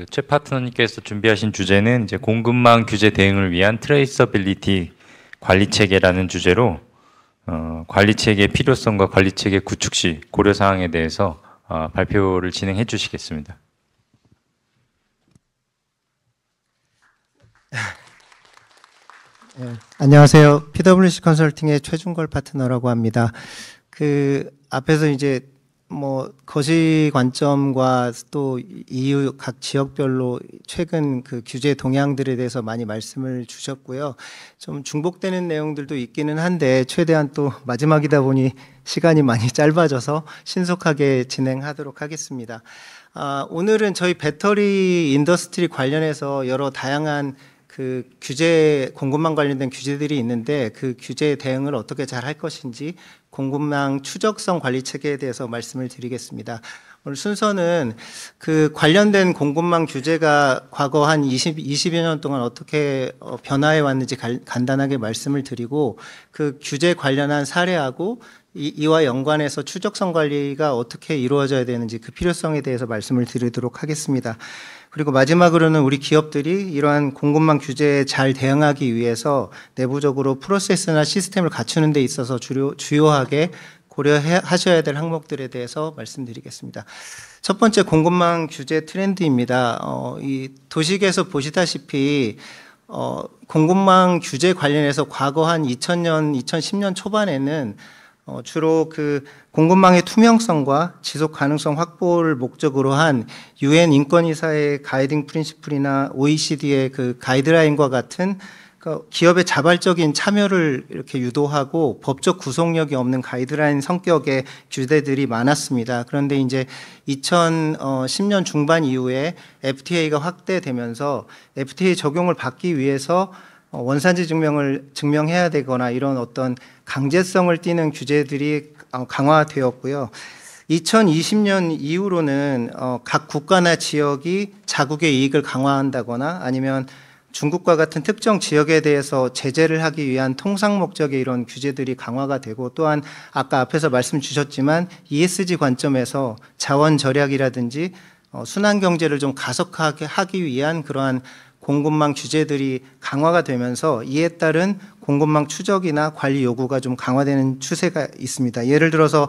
최 파트너님께서 준비하신 주제는 이제 공급망 규제 대응을 위한 트레이서빌리티 관리 체계라는 주제로 관리 체계의 필요성과 관리 체계 구축 시 고려 사항에 대해서 발표를 진행해 주시겠습니다. 네, 안녕하세요. PwC 컨설팅의 최준걸 파트너라고 합니다. 앞에서 이제 거시 관점과 또 EU 각 지역별로 최근 규제 동향들에 대해서 많이 말씀을 주셨고요. 좀 중복되는 내용들도 있기는 한데 최대한 또 마지막이다 보니 시간이 많이 짧아져서 신속하게 진행하도록 하겠습니다. 오늘은 저희 배터리 인더스트리 관련해서 여러 다양한 규제, 공급망 관련된 규제들이 있는데 그 규제 대응을 어떻게 잘 할 것인지 공급망 추적성 관리 체계에 대해서 말씀을 드리겠습니다. 오늘 순서는 관련된 공급망 규제가 과거 한 20여 년 동안 어떻게 변화해 왔는지 간단하게 말씀을 드리고 그 규제 관련한 사례하고 이와 연관해서 추적성 관리가 어떻게 이루어져야 되는지 그 필요성에 대해서 말씀을 드리도록 하겠습니다. 그리고 마지막으로는 우리 기업들이 이러한 공급망 규제에 잘 대응하기 위해서 내부적으로 프로세스나 시스템을 갖추는 데 있어서 주요하게 고려하셔야 될 항목들에 대해서 말씀드리겠습니다. 첫 번째 공급망 규제 트렌드입니다. 이 도식에서 보시다시피 공급망 규제 관련해서 과거 한 2000년, 2010년 초반에는 주로 공급망의 투명성과 지속 가능성 확보를 목적으로 한 UN 인권이사의 가이딩 프린시플이나 OECD의 가이드라인과 같은 기업의 자발적인 참여를 이렇게 유도하고 법적 구속력이 없는 가이드라인 성격의 규제들이 많았습니다. 그런데 이제 2010년 중반 이후에 FTA가 확대되면서 FTA 적용을 받기 위해서 원산지 증명을 증명해야 되거나 이런 어떤 강제성을 띠는 규제들이 강화되었고요. 2020년 이후로는 각 국가나 지역이 자국의 이익을 강화한다거나 아니면 중국과 같은 특정 지역에 대해서 제재를 하기 위한 통상 목적의 이런 규제들이 강화가 되고 또한 아까 앞에서 말씀 주셨지만 ESG 관점에서 자원 절약이라든지 순환 경제를 좀 가속하게 하기 위한 그러한 공급망 규제들이 강화가 되면서 이에 따른 공급망 추적이나 관리 요구가 좀 강화되는 추세가 있습니다. 예를 들어서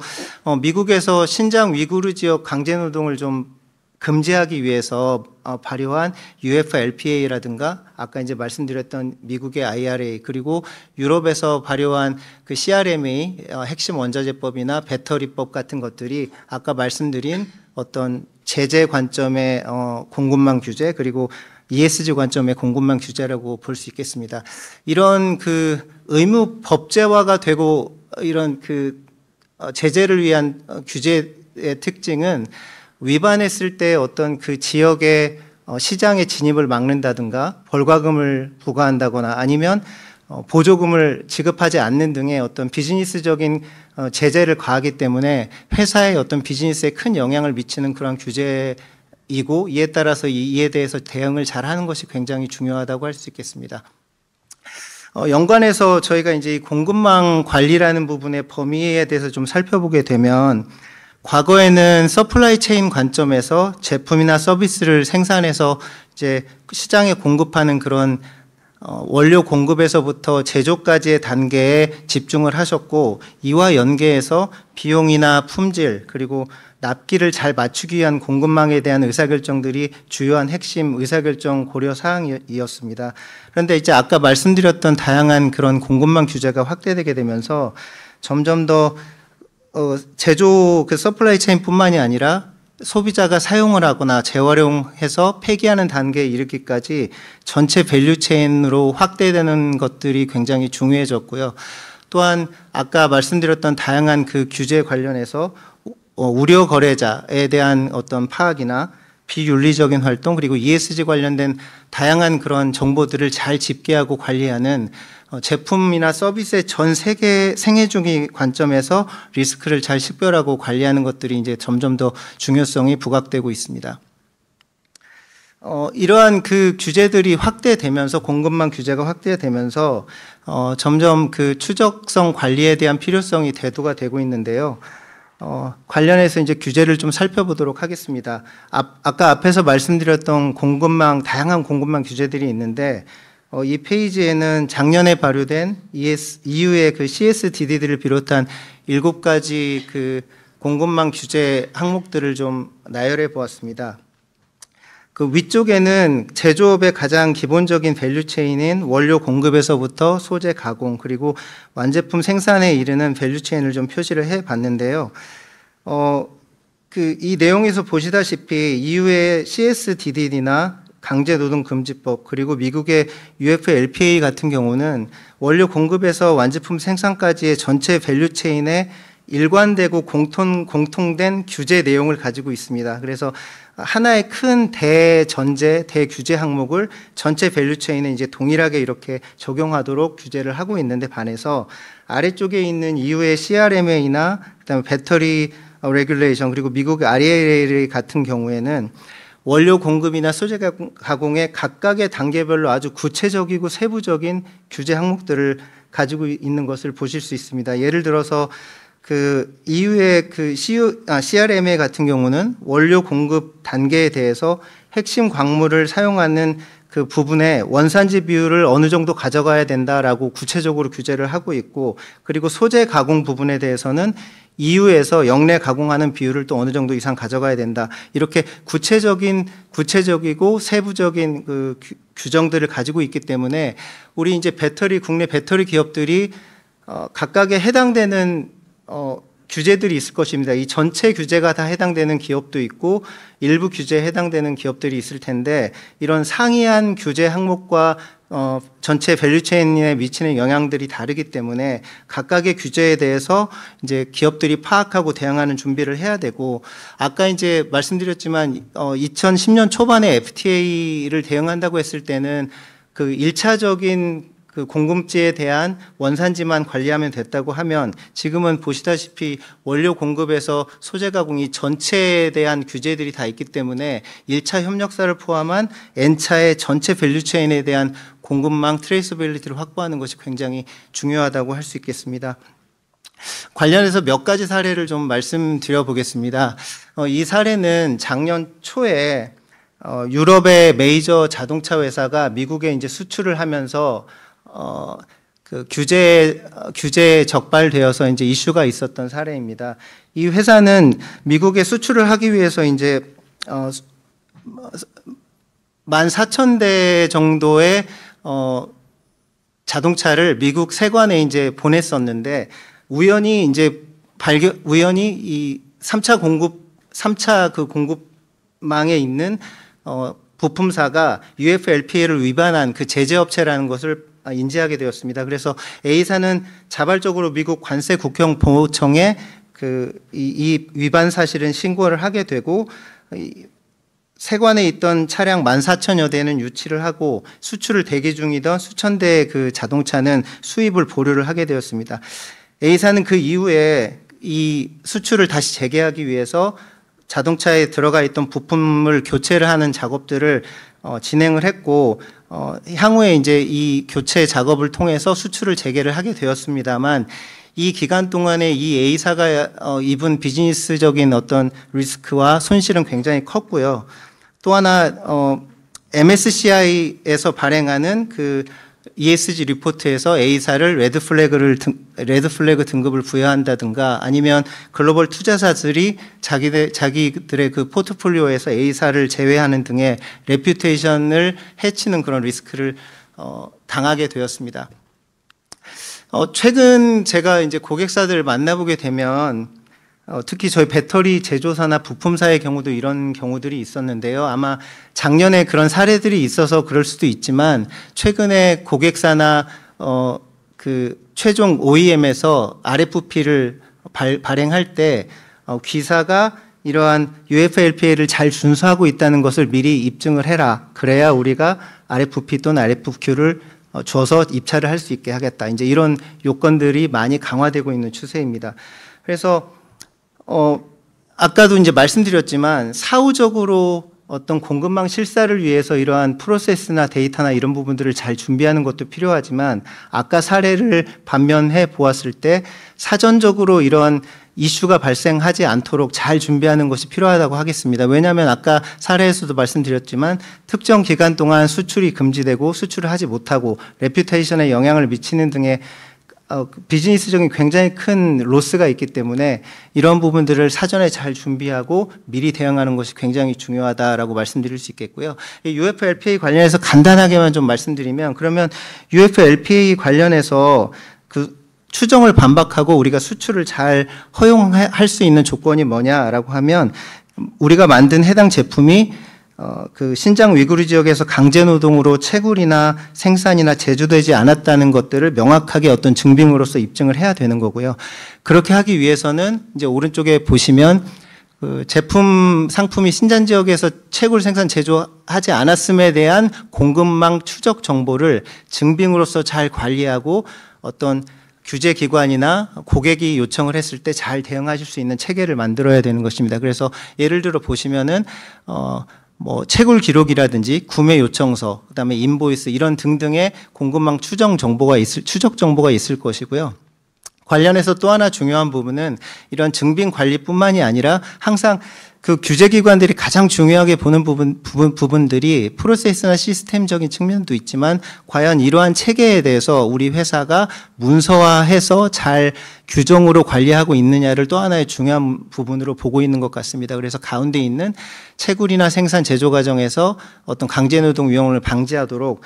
미국에서 신장 위구르 지역 강제노동을 좀 금지하기 위해서 발효한 UFLPA라든가 아까 이제 말씀드렸던 미국의 IRA 그리고 유럽에서 발효한 CRMA 핵심 원자재법이나 배터리법 같은 것들이 아까 말씀드린 어떤 제재 관점의 공급망 규제 그리고 ESG 관점의 공급망 규제라고 볼 수 있겠습니다. 이런 의무 법제화가 되고 이런 제재를 위한 규제의 특징은 위반했을 때 어떤 지역의 시장의 진입을 막는다든가 벌과금을 부과한다거나 아니면 보조금을 지급하지 않는 등의 어떤 비즈니스적인 제재를 가하기 때문에 회사의 어떤 비즈니스에 큰 영향을 미치는 그런 규제이고 이에 따라서 이에 대해서 대응을 잘하는 것이 굉장히 중요하다고 할 수 있겠습니다. 연관해서 저희가 이제 이 공급망 관리라는 부분의 범위에 대해서 좀 살펴보게 되면 과거에는 서플라이 체인 관점에서 제품이나 서비스를 생산해서 이제 시장에 공급하는 그런 원료 공급에서부터 제조까지의 단계에 집중을 하셨고 이와 연계해서 비용이나 품질 그리고 납기를 잘 맞추기 위한 공급망에 대한 의사결정들이 주요한 핵심 의사결정 고려 사항이었습니다. 그런데 이제 아까 말씀드렸던 다양한 그런 공급망 규제가 확대되게 되면서 점점 더 제조 서플라이 체인뿐만이 아니라 소비자가 사용을 하거나 재활용해서 폐기하는 단계에 이르기까지 전체 밸류 체인으로 확대되는 것들이 굉장히 중요해졌고요. 또한 아까 말씀드렸던 다양한 규제 관련해서 우려 거래자에 대한 어떤 파악이나 비윤리적인 활동 그리고 ESG 관련된 다양한 그런 정보들을 잘 집계하고 관리하는 제품이나 서비스의 전 세계 생애 중의 관점에서 리스크를 잘 식별하고 관리하는 것들이 이제 점점 더 중요성이 부각되고 있습니다. 이러한 규제들이 확대되면서 공급망 규제가 확대되면서 점점 추적성 관리에 대한 필요성이 대두가 되고 있는데요. 관련해서 이제 규제를 좀 살펴보도록 하겠습니다. 아까 앞에서 말씀드렸던 공급망, 다양한 공급망 규제들이 있는데, 이 페이지에는 작년에 발효된 EU의 그 CSDD들을 비롯한 7가지 그 공급망 규제 항목들을 좀 나열해 보았습니다. 그 위쪽에는 제조업의 가장 기본적인 밸류체인인 원료 공급에서부터 소재 가공 그리고 완제품 생산에 이르는 밸류체인을 좀 표시를 해 봤는데요. 이 내용에서 보시다시피 EU의 CSDD나 강제노동금지법 그리고 미국의 UFLPA 같은 경우는 원료 공급에서 완제품 생산까지의 전체 밸류체인에 일관되고 공통된 규제 내용을 가지고 있습니다. 그래서 하나의 큰 대전제, 대규제 항목을 전체 밸류체인에 이제 동일하게 이렇게 적용하도록 규제를 하고 있는데 반해서 아래쪽에 있는 EU의 CRMA나 그다음에 배터리 레귤레이션 그리고 미국의 REA 같은 경우에는 원료 공급이나 소재 가공의 각각의 단계별로 아주 구체적이고 세부적인 규제 항목들을 가지고 있는 것을 보실 수 있습니다. 예를 들어서 그 EU의 그 CRMA 같은 경우는 원료 공급 단계에 대해서 핵심 광물을 사용하는 그 부분에 원산지 비율을 어느 정도 가져가야 된다라고 구체적으로 규제를 하고 있고, 그리고 소재 가공 부분에 대해서는 EU에서 영내 가공하는 비율을 또 어느 정도 이상 가져가야 된다. 이렇게 구체적이고 세부적인 그 규정들을 가지고 있기 때문에 우리 이제 국내 배터리 기업들이 각각에 해당되는 규제들이 있을 것입니다. 이 전체 규제가 다 해당되는 기업도 있고 일부 규제에 해당되는 기업들이 있을 텐데, 이런 상이한 규제 항목과 전체 밸류체인에 미치는 영향들이 다르기 때문에 각각의 규제에 대해서 이제 기업들이 파악하고 대응하는 준비를 해야 되고, 아까 이제 말씀드렸지만 2010년 초반에 FTA를 대응한다고 했을 때는 그 1차적인 그 공급지에 대한 원산지만 관리하면 됐다고 하면, 지금은 보시다시피 원료 공급에서 소재 가공이 전체에 대한 규제들이 다 있기 때문에 1차 협력사를 포함한 N차의 전체 밸류체인에 대한 공급망 트레이서빌리티를 확보하는 것이 굉장히 중요하다고 할 수 있겠습니다. 관련해서 몇 가지 사례를 좀 말씀드려 보겠습니다. 이 사례는 작년 초에 유럽의 메이저 자동차 회사가 미국에 이제 수출을 하면서 그 규제에 적발되어서 이제 이슈가 있었던 사례입니다. 이 회사는 미국에 수출을 하기 위해서 이제 14,000대 정도의 자동차를 미국 세관에 이제 보냈었는데, 우연히 이 3차 그 공급망에 있는 부품사가 UFLPA를 위반한 그 제재업체라는 것을 인지하게 되었습니다. 그래서 A사는 자발적으로 미국 관세 국경 보호청에 이 위반 사실은 신고를 하게 되고, 세관에 있던 차량 14,000여 대는 유치를 하고 수출을 대기 중이던 수천 대의 그 자동차는 수입을 보류를 하게 되었습니다. A사는 그 이후에 이 수출을 다시 재개하기 위해서 자동차에 들어가 있던 부품을 교체를 하는 작업들을 진행을 했고, 향후에 이제 이 교체 작업을 통해서 수출을 재개를 하게 되었습니다만, 이 기간 동안에 이 A사가 입은 비즈니스적인 어떤 리스크와 손실은 굉장히 컸고요. 또 하나 MSCI에서 발행하는 그 ESG 리포트에서 A사를 레드 플래그 등급을 부여한다든가, 아니면 글로벌 투자사들이 자기들의 그 포트폴리오에서 A사를 제외하는 등의 레퓨테이션을 해치는 그런 리스크를 당하게 되었습니다. 최근 제가 이제 고객사들을 만나보게 되면 특히 저희 배터리 제조사나 부품사의 경우도 이런 경우들이 있었는데요. 아마 작년에 그런 사례들이 있어서 그럴 수도 있지만, 최근에 고객사나 그 최종 OEM에서 RFP를 발행할 때 G사가 이러한 UFLPA를 잘 준수하고 있다는 것을 미리 입증을 해라. 그래야 우리가 RFP 또는 RFQ를 줘서 입찰을 할 수 있게 하겠다. 이제 이런 요건들이 많이 강화되고 있는 추세입니다. 그래서 아까도 이제 말씀드렸지만 사후적으로 어떤 공급망 실사를 위해서 이러한 프로세스나 데이터나 이런 부분들을 잘 준비하는 것도 필요하지만 아까 사례를 반면해 보았을 때 사전적으로 이런 이슈가 발생하지 않도록 잘 준비하는 것이 필요하다고 하겠습니다. 왜냐하면 아까 사례에서도 말씀드렸지만 특정 기간 동안 수출이 금지되고 수출을 하지 못하고 레퓨테이션에 영향을 미치는 등의 비즈니스적인 굉장히 큰 로스가 있기 때문에 이런 부분들을 사전에 잘 준비하고 미리 대응하는 것이 굉장히 중요하다라고 말씀드릴 수 있겠고요. UF LPA 관련해서 간단하게만 좀 말씀드리면 그러면 UF LPA 관련해서 그 추정을 반박하고 우리가 수출을 잘 허용할 수 있는 조건이 뭐냐라고 하면 우리가 만든 해당 제품이 그 신장 위구르 지역에서 강제 노동으로 채굴이나 생산이나 제조되지 않았다는 것들을 명확하게 어떤 증빙으로서 입증을 해야 되는 거고요. 그렇게 하기 위해서는 이제 오른쪽에 보시면 그 제품 상품이 신장 지역에서 채굴 생산 제조하지 않았음에 대한 공급망 추적 정보를 증빙으로서 잘 관리하고 어떤 규제 기관이나 고객이 요청을 했을 때 잘 대응하실 수 있는 체계를 만들어야 되는 것입니다. 그래서 예를 들어 보시면은 뭐 채굴 기록이라든지 구매 요청서, 그다음에 인보이스 이런 등등의 공급망 추적 정보가 있을 것이고요. 관련해서 또 하나 중요한 부분은 이런 증빙 관리뿐만이 아니라 항상 그 규제 기관들이 가장 중요하게 보는 부분들이 프로세스나 시스템적인 측면도 있지만 과연 이러한 체계에 대해서 우리 회사가 문서화해서 잘 규정으로 관리하고 있느냐를 또 하나의 중요한 부분으로 보고 있는 것 같습니다. 그래서 가운데 있는 채굴이나 생산 제조 과정에서 어떤 강제노동 위험을 방지하도록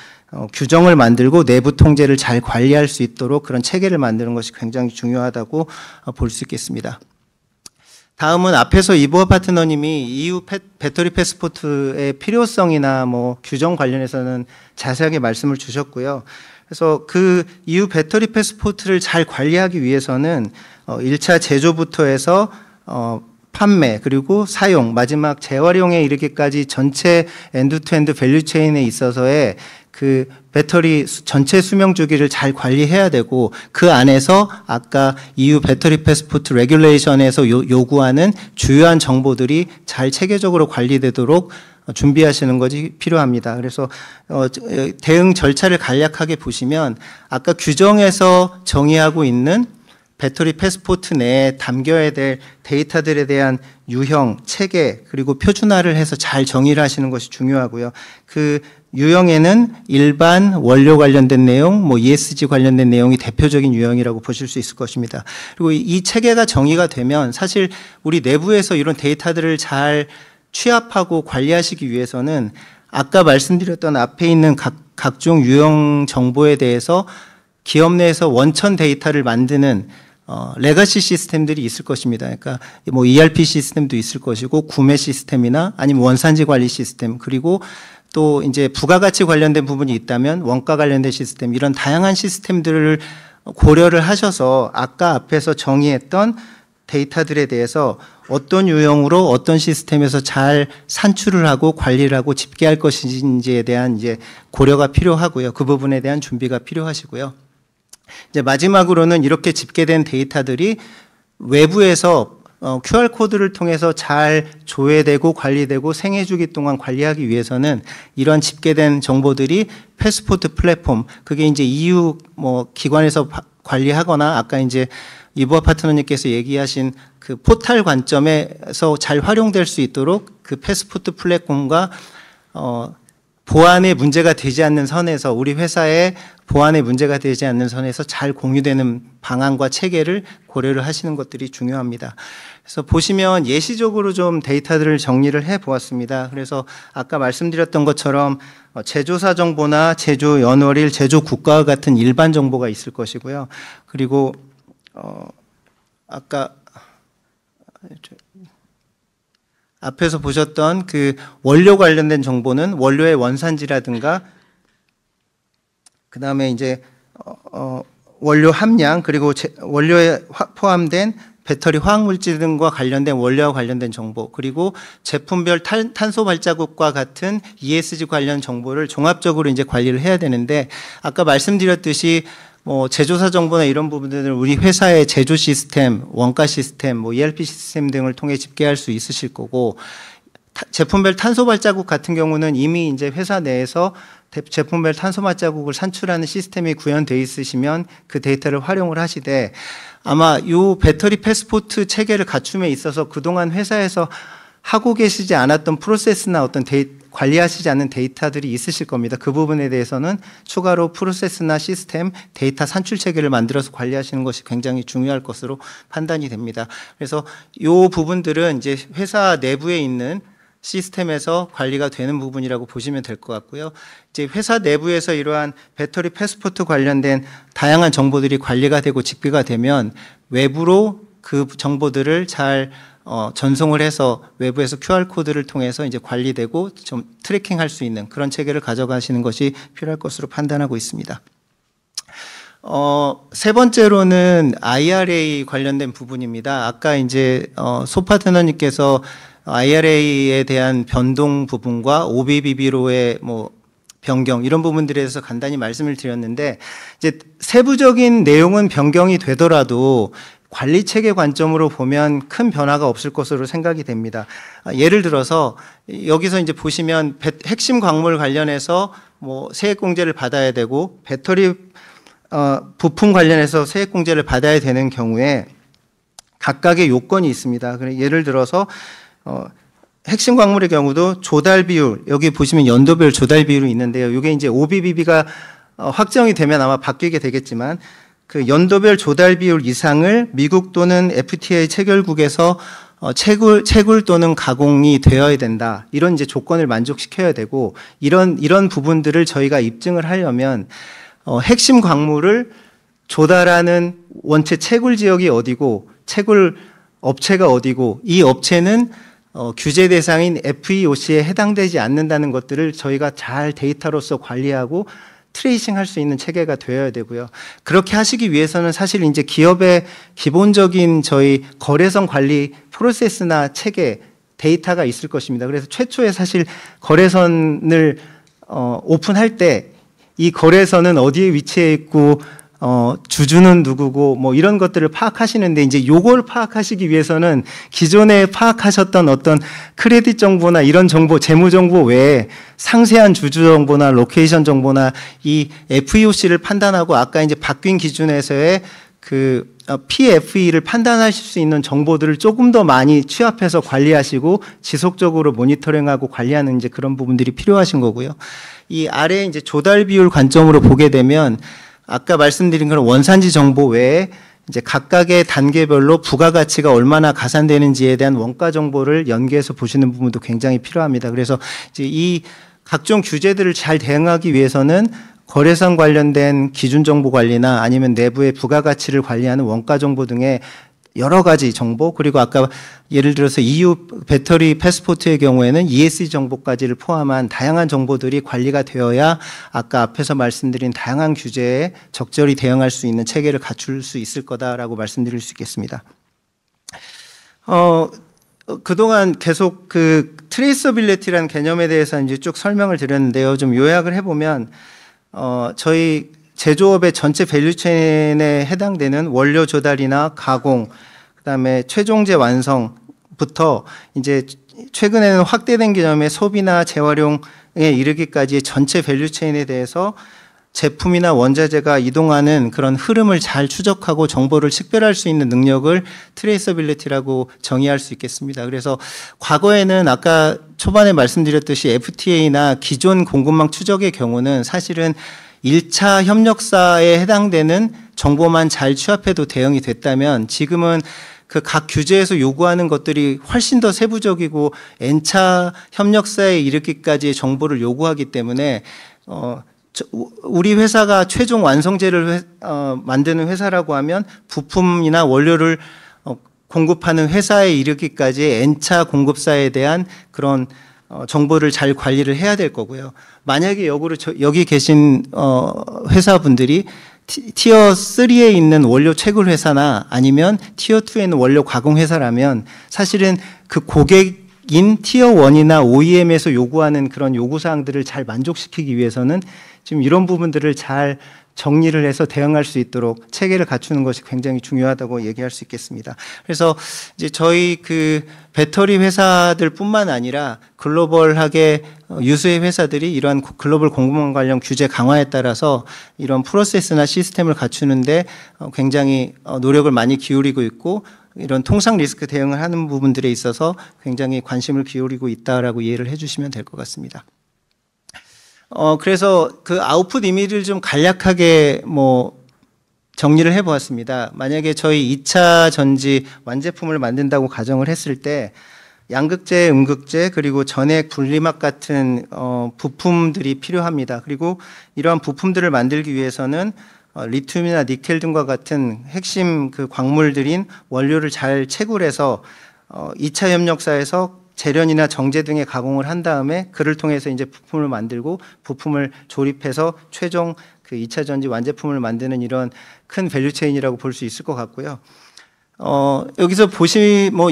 규정을 만들고 내부 통제를 잘 관리할 수 있도록 그런 체계를 만드는 것이 굉장히 중요하다고 볼 수 있겠습니다. 다음은 앞에서 이보아 파트너님이 EU 배터리 패스포트의 필요성이나 뭐 규정 관련해서는 자세하게 말씀을 주셨고요. 그래서 그 EU 배터리 패스포트를 잘 관리하기 위해서는 1차 제조부터 해서 판매 그리고 사용 마지막 재활용에 이르기까지 전체 엔드투엔드 밸류 체인에 있어서의 그 배터리 전체 수명 주기를 잘 관리해야 되고 그 안에서 아까 EU 배터리 패스포트 레귤레이션에서 요구하는 주요한 정보들이 잘 체계적으로 관리되도록 준비하시는 것이 필요합니다. 그래서 대응 절차를 간략하게 보시면 아까 규정에서 정의하고 있는 배터리 패스포트 내에 담겨야 될 데이터들에 대한 유형, 체계, 그리고 표준화를 해서 잘 정의를 하시는 것이 중요하고요. 그 유형에는 일반 원료 관련된 내용, 뭐 ESG 관련된 내용이 대표적인 유형이라고 보실 수 있을 것입니다. 그리고 이 체계가 정의가 되면 사실 우리 내부에서 이런 데이터들을 잘 취합하고 관리하시기 위해서는 아까 말씀드렸던 앞에 있는 각종 유형 정보에 대해서 기업 내에서 원천 데이터를 만드는 레가시 시스템들이 있을 것입니다. 그러니까 뭐 ERP 시스템도 있을 것이고 구매 시스템이나 아니면 원산지 관리 시스템 그리고 또 이제 부가가치 관련된 부분이 있다면 원가 관련된 시스템 이런 다양한 시스템들을 고려를 하셔서 아까 앞에서 정의했던 데이터들에 대해서 어떤 유형으로 어떤 시스템에서 잘 산출을 하고 관리를 하고 집계할 것인지에 대한 이제 고려가 필요하고요. 그 부분에 대한 준비가 필요하시고요. 이제 마지막으로는 이렇게 집계된 데이터들이 외부에서 QR코드를 통해서 잘 조회되고 관리되고 생애주기 동안 관리하기 위해서는 이런 집계된 정보들이 패스포트 플랫폼, 그게 이제 EU 뭐 기관에서 관리하거나 아까 이제 이보아 파트너님께서 얘기하신 그 포탈 관점에서 잘 활용될 수 있도록 그 패스포트 플랫폼과 보안에 문제가 되지 않는 선에서 우리 회사의 보안에 문제가 되지 않는 선에서 잘 공유되는 방안과 체계를 고려를 하시는 것들이 중요합니다. 그래서 보시면 예시적으로 좀 데이터들을 정리를 해 보았습니다. 그래서 아까 말씀드렸던 것처럼 제조사 정보나 제조 연월일, 제조 국가와 같은 일반 정보가 있을 것이고요. 그리고 아까 앞에서 보셨던 그 원료 관련된 정보는 원료의 원산지라든가 그다음에 이제 원료 함량 그리고 원료에 포함된 배터리 화학물질 등과 관련된 원료와 관련된 정보 그리고 제품별 탄소 발자국과 같은 ESG 관련 정보를 종합적으로 이제 관리를 해야 되는데 아까 말씀드렸듯이 뭐 제조사 정보나 이런 부분들은 우리 회사의 제조 시스템, 원가 시스템, 뭐 ERP 시스템 등을 통해 집계할 수 있으실 거고 제품별 탄소 발자국 같은 경우는 이미 이제 회사 내에서 제품별 탄소 발자국을 산출하는 시스템이 구현되어 있으시면 그 데이터를 활용을 하시되, 아마 이 배터리 패스포트 체계를 갖춤에 있어서 그동안 회사에서 하고 계시지 않았던 프로세스나 어떤 관리하시지 않는 데이터들이 있으실 겁니다. 그 부분에 대해서는 추가로 프로세스나 시스템, 데이터 산출 체계를 만들어서 관리하시는 것이 굉장히 중요할 것으로 판단이 됩니다. 그래서 이 부분들은 이제 회사 내부에 있는 시스템에서 관리가 되는 부분이라고 보시면 될 것 같고요. 이제 회사 내부에서 이러한 배터리 패스포트 관련된 다양한 정보들이 관리가 되고 집계가 되면 외부로 그 정보들을 잘 전송을 해서 외부에서 QR코드를 통해서 이제 관리되고 좀 트래킹할 수 있는 그런 체계를 가져가시는 것이 필요할 것으로 판단하고 있습니다. 세 번째로는 IRA 관련된 부분입니다. 아까 이제 소파트너님께서 IRA에 대한 변동 부분과 OBBB로의 뭐 변경 이런 부분들에 대해서 간단히 말씀을 드렸는데, 이제 세부적인 내용은 변경이 되더라도 관리 체계 관점으로 보면 큰 변화가 없을 것으로 생각이 됩니다. 예를 들어서 여기서 이제 보시면 핵심 광물 관련해서 뭐 세액공제를 받아야 되고 배터리 부품 관련해서 세액공제를 받아야 되는 경우에 각각의 요건이 있습니다. 예를 들어서 핵심 광물의 경우도 조달 비율, 여기 보시면 연도별 조달 비율이 있는데요. 이게 이제 OBBB가 확정이 되면 아마 바뀌게 되겠지만 그 연도별 조달 비율 이상을 미국 또는 FTA 체결국에서 채굴 또는 가공이 되어야 된다. 이런 이제 조건을 만족시켜야 되고, 이런 부분들을 저희가 입증을 하려면 핵심 광물을 조달하는 원체 채굴 지역이 어디고 채굴 업체가 어디고 이 업체는 규제 대상인 FEOC에 해당되지 않는다는 것들을 저희가 잘 데이터로서 관리하고 트레이싱 할 수 있는 체계가 되어야 되고요. 그렇게 하시기 위해서는 사실 이제 기업의 기본적인 저희 거래선 관리 프로세스나 체계, 데이터가 있을 것입니다. 그래서 최초에 사실 거래선을 오픈할 때 이 거래선은 어디에 위치해 있고 주주는 누구고 뭐 이런 것들을 파악하시는데, 이제 요걸 파악하시기 위해서는 기존에 파악하셨던 어떤 크레딧 정보나 이런 정보, 재무 정보 외에 상세한 주주 정보나 로케이션 정보나 이 FEOC를 판단하고 아까 이제 바뀐 기준에서의 그 PFE를 판단하실 수 있는 정보들을 조금 더 많이 취합해서 관리하시고 지속적으로 모니터링하고 관리하는 이제 그런 부분들이 필요하신 거고요. 이 아래 이제 조달 비율 관점으로 보게 되면 아까 말씀드린 그런 원산지 정보 외에 이제 각각의 단계별로 부가가치가 얼마나 가산되는지에 대한 원가 정보를 연계해서 보시는 부분도 굉장히 필요합니다. 그래서 이제 이 각종 규제들을 잘 대응하기 위해서는 거래선 관련된 기준 정보 관리나 아니면 내부의 부가가치를 관리하는 원가 정보 등의 여러 가지 정보, 그리고 아까 예를 들어서 EU 배터리 패스포트의 경우에는 ESG 정보까지를 포함한 다양한 정보들이 관리가 되어야 아까 앞에서 말씀드린 다양한 규제에 적절히 대응할 수 있는 체계를 갖출 수 있을 거다라고 말씀드릴 수 있겠습니다. 그동안 계속 그 트레이서빌리티라는 개념에 대해서 이제 쭉 설명을 드렸는데요. 좀 요약을 해보면 저희 제조업의 전체 밸류체인에 해당되는 원료 조달이나 가공, 그다음에 최종재 완성부터 이제 최근에는 확대된 개념의 소비나 재활용에 이르기까지의 전체 밸류체인에 대해서 제품이나 원자재가 이동하는 그런 흐름을 잘 추적하고 정보를 식별할 수 있는 능력을 트레이서빌리티라고 정의할 수 있겠습니다. 그래서 과거에는 아까 초반에 말씀드렸듯이 FTA나 기존 공급망 추적의 경우는 사실은 1차 협력사에 해당되는 정보만 잘 취합해도 대응이 됐다면, 지금은 그 각 규제에서 요구하는 것들이 훨씬 더 세부적이고 N차 협력사에 이르기까지의 정보를 요구하기 때문에 우리 회사가 최종 완성재를 만드는 회사라고 하면 부품이나 원료를 공급하는 회사에 이르기까지의 N차 공급사에 대한 그런 정보를 잘 관리를 해야 될 거고요. 만약에 역으로 여기 계신 회사분들이 티어 3에 있는 원료 채굴 회사나 아니면 티어 2에 있는 원료 가공 회사라면 사실은 그 고객인 티어 1이나 OEM에서 요구하는 그런 요구 사항들을 잘 만족시키기 위해서는 지금 이런 부분들을 잘 정리를 해서 대응할 수 있도록 체계를 갖추는 것이 굉장히 중요하다고 얘기할 수 있겠습니다. 그래서 이제 저희 그 배터리 회사들뿐만 아니라 글로벌하게 유수의 회사들이 이러한 글로벌 공급망 관련 규제 강화에 따라서 이런 프로세스나 시스템을 갖추는데 굉장히 노력을 많이 기울이고 있고, 이런 통상 리스크 대응을 하는 부분들에 있어서 굉장히 관심을 기울이고 있다라고 이해를 해주시면 될 것 같습니다. 그래서 그 아웃풋 이미지를 좀 간략하게 정리를 해보았습니다. 만약에 저희 2차 전지 완제품을 만든다고 가정을 했을 때 양극재, 음극재, 그리고 전액 분리막 같은 부품들이 필요합니다. 그리고 이러한 부품들을 만들기 위해서는 리튬이나 니켈 등과 같은 핵심 그 광물들인 원료를 잘 채굴해서 2차 협력사에서 재련이나 정제 등의 가공을 한 다음에 그를 통해서 이제 부품을 만들고 부품을 조립해서 최종 그 2차 전지 완제품을 만드는 이런 큰 밸류체인이라고 볼 수 있을 것 같고요. 여기서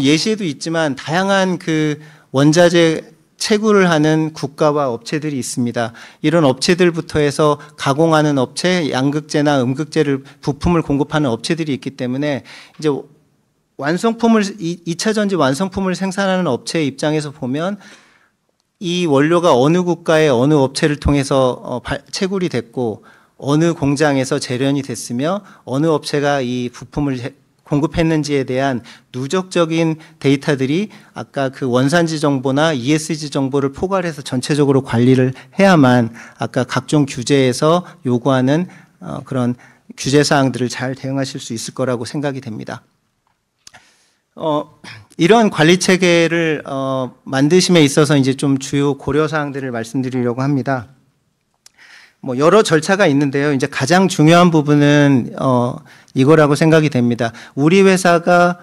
예시에도 있지만 다양한 그 원자재 채굴을 하는 국가와 업체들이 있습니다. 이런 업체들부터 해서 가공하는 업체, 양극재나 음극재를 부품을 공급하는 업체들이 있기 때문에 이제 2차 전지 완성품을 생산하는 업체의 입장에서 보면 이 원료가 어느 국가의 어느 업체를 통해서 채굴이 됐고 어느 공장에서 재련이 됐으며 어느 업체가 이 부품을 공급했는지에 대한 누적적인 데이터들이 아까 그 원산지 정보나 ESG 정보를 포괄해서 전체적으로 관리를 해야만 아까 각종 규제에서 요구하는 그런 규제 사항들을 잘 대응하실 수 있을 거라고 생각이 됩니다. 이러한 관리 체계를 만드심에 있어서 이제 좀 주요 고려 사항들을 말씀드리려고 합니다. 여러 절차가 있는데요. 이제 가장 중요한 부분은 이거라고 생각이 됩니다. 우리 회사가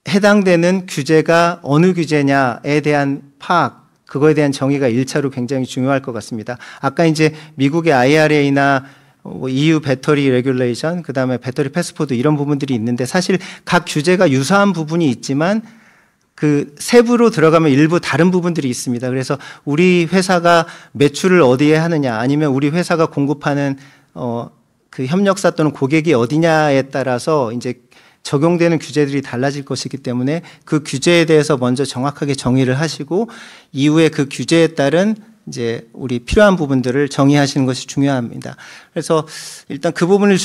해당되는 규제가 어느 규제냐에 대한 파악, 그거에 대한 정의가 1차로 굉장히 중요할 것 같습니다. 아까 이제 미국의 IRA나 EU 배터리 레귤레이션, 그 다음에 배터리 패스포드 이런 부분들이 있는데 사실 각 규제가 유사한 부분이 있지만 그 세부로 들어가면 일부 다른 부분들이 있습니다. 그래서 우리 회사가 매출을 어디에 하느냐 아니면 우리 회사가 공급하는 그 협력사 또는 고객이 어디냐에 따라서 이제 적용되는 규제들이 달라질 것이기 때문에 그 규제에 대해서 먼저 정확하게 정의를 하시고 이후에 그 규제에 따른 이제 우리 필요한 부분들을 정의하시는 것이 중요합니다. 그래서 일단 그 부분을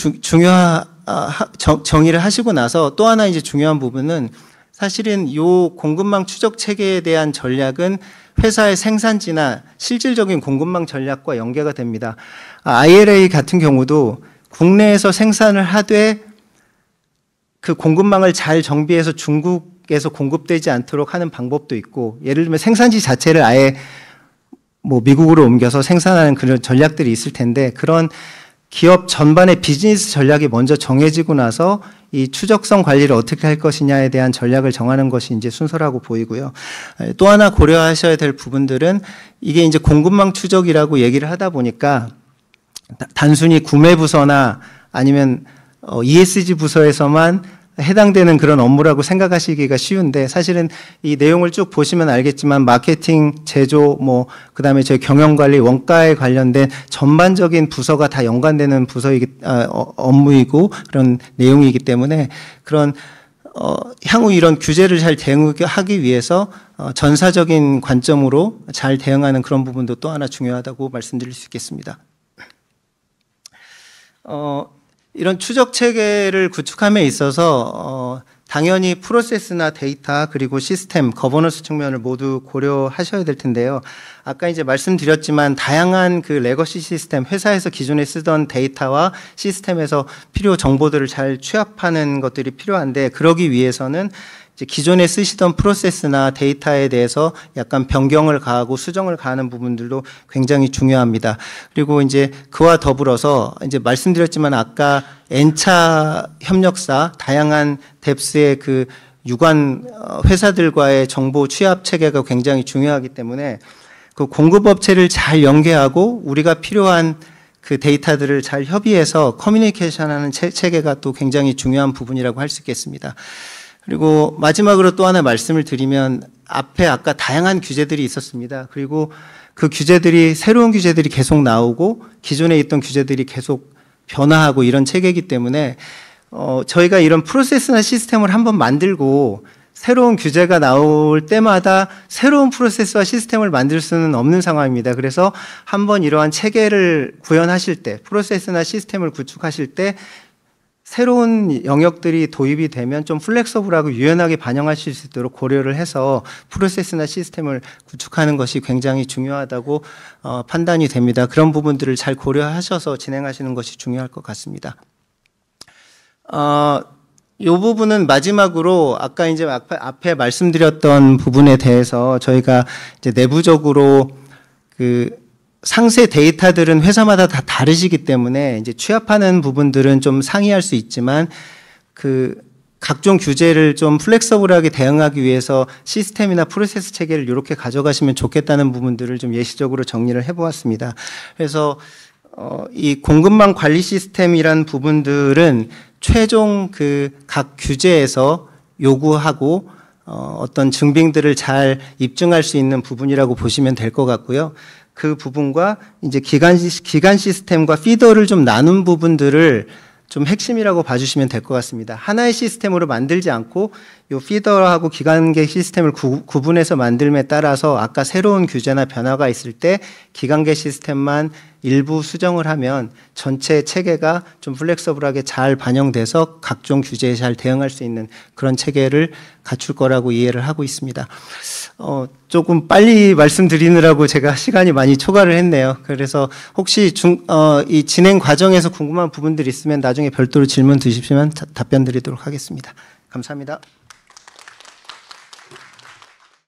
정의를 하시고 나서 또 하나 이제 중요한 부분은 사실은 요 공급망 추적 체계에 대한 전략은 회사의 생산지나 실질적인 공급망 전략과 연계가 됩니다. IRA 같은 경우도 국내에서 생산을 하되 그 공급망을 잘 정비해서 중국에서 공급되지 않도록 하는 방법도 있고, 예를 들면 생산지 자체를 아예 미국으로 옮겨서 생산하는 그런 전략들이 있을 텐데, 그런 기업 전반의 비즈니스 전략이 먼저 정해지고 나서 이 추적성 관리를 어떻게 할 것이냐에 대한 전략을 정하는 것이 이제 순서라고 보이고요. 또 하나 고려하셔야 될 부분들은 이게 이제 공급망 추적이라고 얘기를 하다 보니까 단순히 구매 부서나 아니면 ESG 부서에서만 해당되는 그런 업무라고 생각하시기가 쉬운데, 사실은 이 내용을 쭉 보시면 알겠지만 마케팅, 제조, 그다음에 저희 경영관리, 원가에 관련된 전반적인 부서가 다 연관되는 업무이고 그런 내용이기 때문에 그런 향후 이런 규제를 잘 대응하기 위해서 전사적인 관점으로 잘 대응하는 그런 부분도 또 하나 중요하다고 말씀드릴 수 있겠습니다. 이런 추적 체계를 구축함에 있어서 당연히 프로세스나 데이터 그리고 시스템, 거버넌스 측면을 모두 고려하셔야 될 텐데요. 아까 이제 말씀드렸지만 다양한 그 레거시 시스템, 회사에서 기존에 쓰던 데이터와 시스템에서 필요 정보들을 잘 취합하는 것들이 필요한데, 그러기 위해서는 이제 기존에 쓰시던 프로세스나 데이터에 대해서 약간 변경을 가하고 수정을 가하는 부분들도 굉장히 중요합니다. 그리고 이제 그와 더불어서 이제 말씀드렸지만 아까 N차 협력사, 다양한 뎁스의 그 유관 회사들과의 정보 취합 체계가 굉장히 중요하기 때문에 그 공급업체를 잘 연계하고 우리가 필요한 그 데이터들을 잘 협의해서 커뮤니케이션하는 체계가 또 굉장히 중요한 부분이라고 할 수 있겠습니다. 그리고 마지막으로 또 하나 말씀을 드리면, 앞에 아까 다양한 규제들이 있었습니다. 그리고 그 규제들이 새로운 규제들이 계속 나오고 기존에 있던 규제들이 계속 변화하고 이런 체계이기 때문에 저희가 이런 프로세스나 시스템을 한번 만들고 새로운 규제가 나올 때마다 새로운 프로세스와 시스템을 만들 수는 없는 상황입니다. 그래서 한번 이러한 체계를 구현하실 때, 프로세스나 시스템을 구축하실 때 새로운 영역들이 도입이 되면 좀 플렉서블하고 유연하게 반영하실 수 있도록 고려를 해서 프로세스나 시스템을 구축하는 것이 굉장히 중요하다고 판단이 됩니다. 그런 부분들을 잘 고려하셔서 진행하시는 것이 중요할 것 같습니다. 이 부분은 마지막으로 아까 이제 앞에 말씀드렸던 부분에 대해서 저희가 이제 내부적으로 그 상세 데이터들은 회사마다 다 다르시기 때문에 이제 취합하는 부분들은 좀 상이할 수 있지만 그 각종 규제를 좀 플렉서블하게 대응하기 위해서 시스템이나 프로세스 체계를 이렇게 가져가시면 좋겠다는 부분들을 좀 예시적으로 정리를 해보았습니다. 그래서 이 공급망 관리 시스템이란 부분들은 최종 그 각 규제에서 요구하고 어떤 증빙들을 잘 입증할 수 있는 부분이라고 보시면 될 것 같고요. 그 부분과 이제 기간 시스템과 피더를 좀 나눈 부분들을 좀 핵심이라고 봐주시면 될 것 같습니다. 하나의 시스템으로 만들지 않고 이 피더하고 기간계 시스템을 구분해서 만들음에 따라서 아까 새로운 규제나 변화가 있을 때 기간계 시스템만 일부 수정을 하면 전체 체계가 좀 플렉서블하게 잘 반영돼서 각종 규제에 잘 대응할 수 있는 그런 체계를 갖출 거라고 이해를 하고 있습니다. 조금 빨리 말씀드리느라고 제가 시간이 많이 초과를 했네요. 그래서 혹시 이 진행 과정에서 궁금한 부분들이 있으면 나중에 별도로 질문 주시면 답변 드리도록 하겠습니다. 감사합니다.